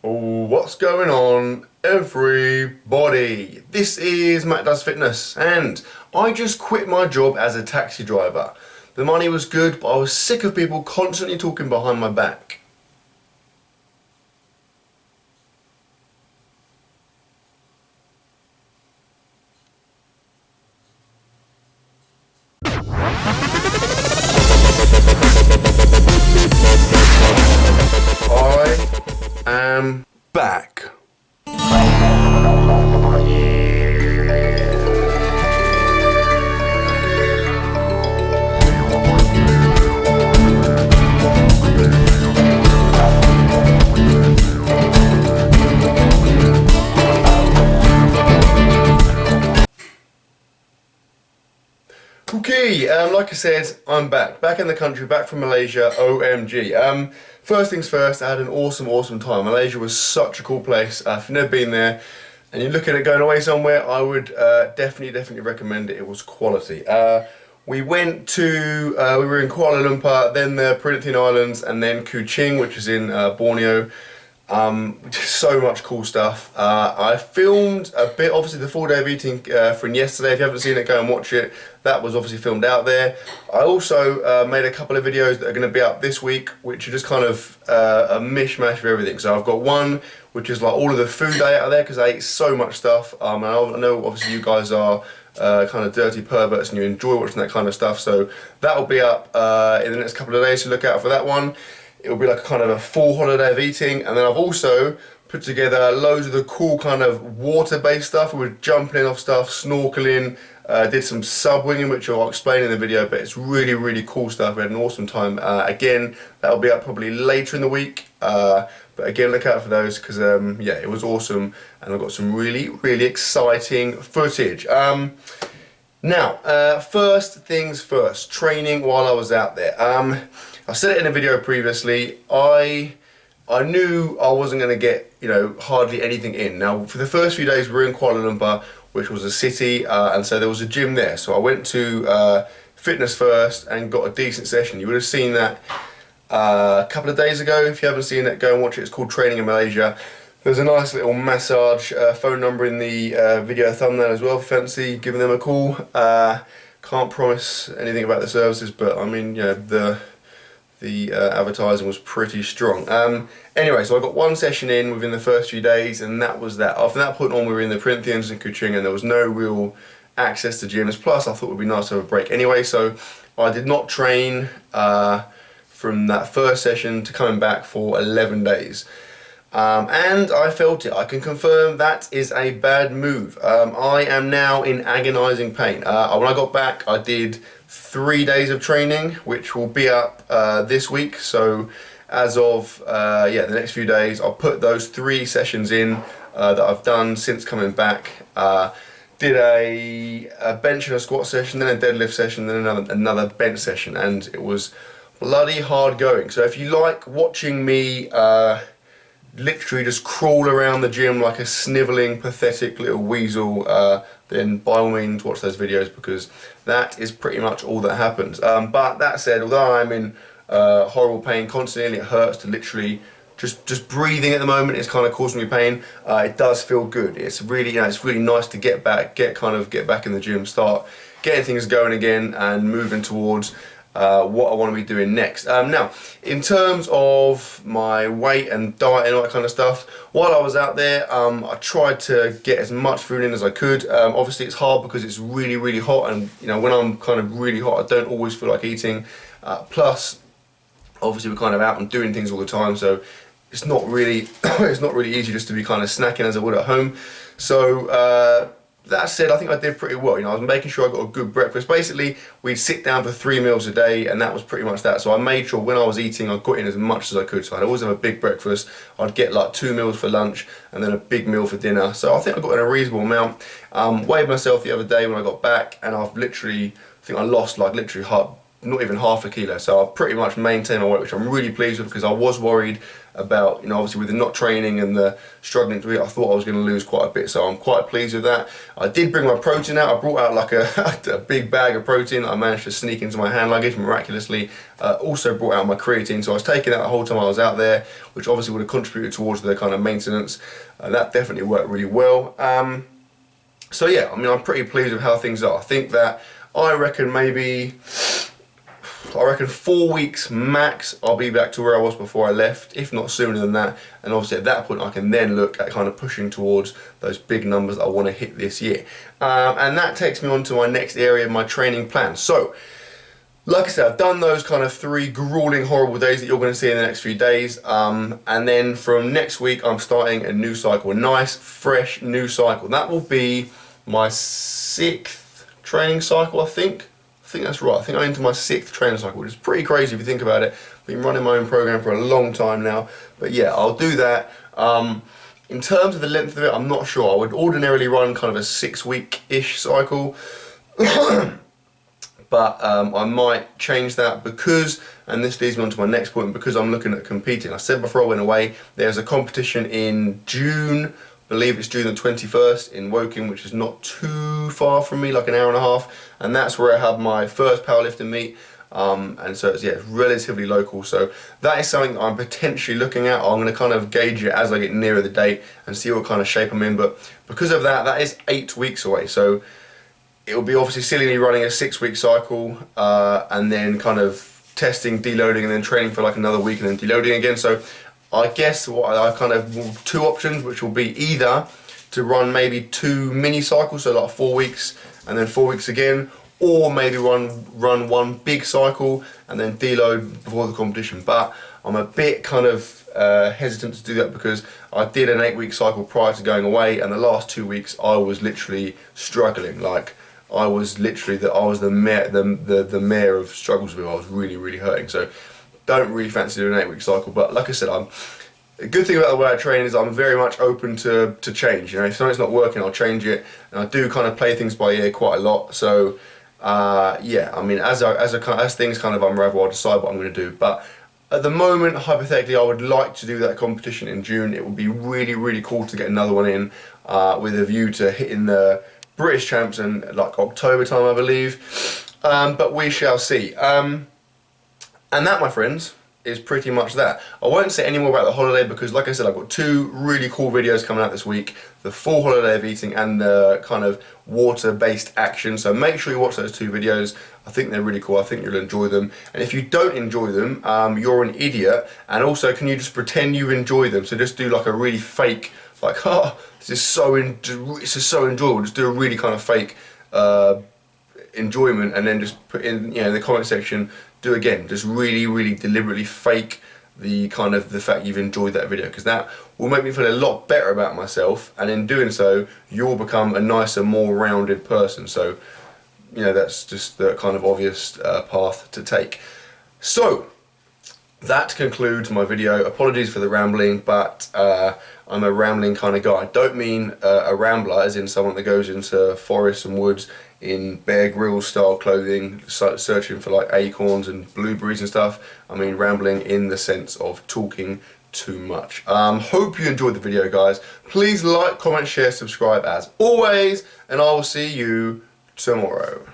Oh, what's going on, everybody? This is Mattdoesfitness, and I just quit my job as a taxi driver. The money was good, but I was sick of people constantly talking behind my back. I am back. Okay, like I said, I'm back in the country, back from Malaysia, OMG. First things first, I had an awesome time. Malaysia was such a cool place. If you've never been there and you're looking at going away somewhere, I would definitely recommend it. It was quality. We went to, we were in Kuala Lumpur, then the Perhentian Islands, and then Kuching, which is in Borneo. Just so much cool stuff. I filmed a bit, obviously the 4 day of eating from yesterday. If you haven't seen it, go and watch it. That was obviously filmed out there. I also made a couple of videos that are going to be up this week, which are just kind of a mishmash of everything. So I've got one which is like all of the food I ate out there, because I ate so much stuff. And I know obviously you guys are kind of dirty perverts and you enjoy watching that kind of stuff. So that will be up in the next couple of days, so look out for that one. It'll be like a kind of a full holiday of eating, and then I've also put together loads of the cool kind of water-based stuff. We were jumping in off stuff, snorkeling, did some sub-winging, which I'll explain in the video, but it's really cool stuff. We had an awesome time. Again, that'll be up probably later in the week, but again, look out for those, because yeah, it was awesome, and I've got some really exciting footage. Now, first things first, training while I was out there. I said it in a video previously, I knew I wasn't going to get, hardly anything in. Now, for the first few days we were in Kuala Lumpur, which was a city, and so there was a gym there. So I went to Fitness First and got a decent session. You would have seen that a couple of days ago. If you haven't seen it, go and watch it. It's called Training in Malaysia. There's a nice little massage phone number in the video thumbnail as well. Fancy giving them a call. Can't promise anything about the services, but I mean, the advertising was pretty strong. Anyway, so I got one session in within the first few days, and that was that. After that point on, we were in the Perhentians and Kuching, and there was no real access to gyms. Plus, I thought it would be nice to have a break anyway, so I did not train from that first session to coming back for 11 days. And I felt it. I can confirm that is a bad move. I am now in agonising pain. When I got back, I did 3 days of training, which will be up this week. So as of the next few days, I'll put those 3 sessions in that I've done since coming back. Did a bench and a squat session, then a deadlift session, then another bench session, and it was bloody hard going. So if you like watching me literally just crawl around the gym like a snivelling, pathetic little weasel, then by all means watch those videos, because that is pretty much all that happens. But that said, although I'm in horrible pain constantly, it hurts to literally just breathing at the moment is kind of causing me pain. It does feel good. It's really, it's really nice to get back in the gym, start getting things going again, and moving towards what I want to be doing next. Now, in terms of my weight and diet and all that kind of stuff, while I was out there, I tried to get as much food in as I could. Obviously it's hard because it's really hot, and when I'm kind of really hot, I don't always feel like eating. Plus, obviously we're kind of out and doing things all the time, so it's not really it's not really easy just to be kind of snacking as I would at home. So that said, I think I did pretty well. I was making sure I got a good breakfast. Basically, we'd sit down for 3 meals a day, and that was pretty much that. So I made sure when I was eating, I got in as much as I could. So I'd always have a big breakfast. I'd get like 2 meals for lunch, and then a big meal for dinner. So I think I got in a reasonable amount. Weighed myself the other day when I got back, and I think I lost like literally not even half a kilo. So I've pretty much maintained my weight, which I'm really pleased with, because I was worried about, you know, obviously with the not training and the struggling to eat, I thought I was going to lose quite a bit, so I'm quite pleased with that. I did bring my protein out. I brought out like a big bag of protein I managed to sneak into my hand luggage miraculously. Also brought out my creatine, so I was taking that the whole time I was out there, which obviously would have contributed towards the kind of maintenance. That definitely worked really well. So yeah, I mean, I'm pretty pleased with how things are. I think that I reckon 4 weeks max I'll be back to where I was before I left, if not sooner than that. And obviously at that point I can then look at kind of pushing towards those big numbers that I want to hit this year. And that takes me on to my next area, my training plan. So like I said, I've done those kind of 3 grueling, horrible days that you're going to see in the next few days. And then from next week I'm starting a new cycle, a nice fresh new cycle. That will be my 6th training cycle, I think that's right. I think I'm into my 6th training cycle, which is pretty crazy if you think about it. I've been running my own program for a long time now, but yeah, I'll do that. In terms of the length of it, I'm not sure. I would ordinarily run kind of a 6-week-ish cycle, but I might change that because, and this leads me on to my next point, because I'm looking at competing. I said before I went away, there's a competition in June. I believe it's June the 21st in Woking, which is not too far from me, like an hour and a half, and that's where I have my first powerlifting meet. And so it's, yeah, relatively local, so that is something that I'm potentially looking at. I'm going to kind of gauge it as I get nearer the date and see what kind of shape I'm in, but because of that, that is 8 weeks away, so it will be obviously silly me running a 6-week cycle and then kind of testing, deloading, and then training for like another week and then deloading again. So I guess what I kind of 2 options, which will be either to run maybe 2 mini cycles, so like 4 weeks and then 4 weeks again, or maybe run 1 big cycle and then deload before the competition. But I'm a bit kind of hesitant to do that because I did an 8-week cycle prior to going away, and the last 2 weeks I was literally struggling. Like I was literally the mayor of Strugglesville. I was really hurting. So don't really fancy doing an 8-week cycle, but like I said, the good thing about the way I train is I'm very much open to change. You know, if something's not working, I'll change it, and I do kind of play things by ear quite a lot. So yeah, I mean, as things kind of unravel, I'll decide what I'm going to do. But at the moment, hypothetically, I would like to do that competition in June. It would be really cool to get another one in with a view to hitting the British champs in like October time, I believe. But we shall see. And that, my friends, is pretty much that. I won't say any more about the holiday because, like I said, I've got 2 really cool videos coming out this week. The full holiday of eating and the kind of water-based action. So make sure you watch those 2 videos. I think they're really cool. I think you'll enjoy them. And if you don't enjoy them, you're an idiot. And also, can you just pretend you enjoy them? So just do like a really fake, like, oh, this is so enjoyable. Just do a really kind of fake enjoyment, and then just put in, you know, in the comment section, do again, just really deliberately fake the kind of the fact you've enjoyed that video, because that will make me feel a lot better about myself, and in doing so you'll become a nicer, more rounded person. So, you know, that's just the kind of obvious path to take. So that concludes my video. Apologies for the rambling, but I'm a rambling kind of guy. I don't mean a rambler as in someone that goes into forests and woods in Bear Grylls style clothing, searching for like acorns and blueberries and stuff. I mean rambling in the sense of talking too much. Hope you enjoyed the video, guys. Please like, comment, share, subscribe as always, and I will see you tomorrow.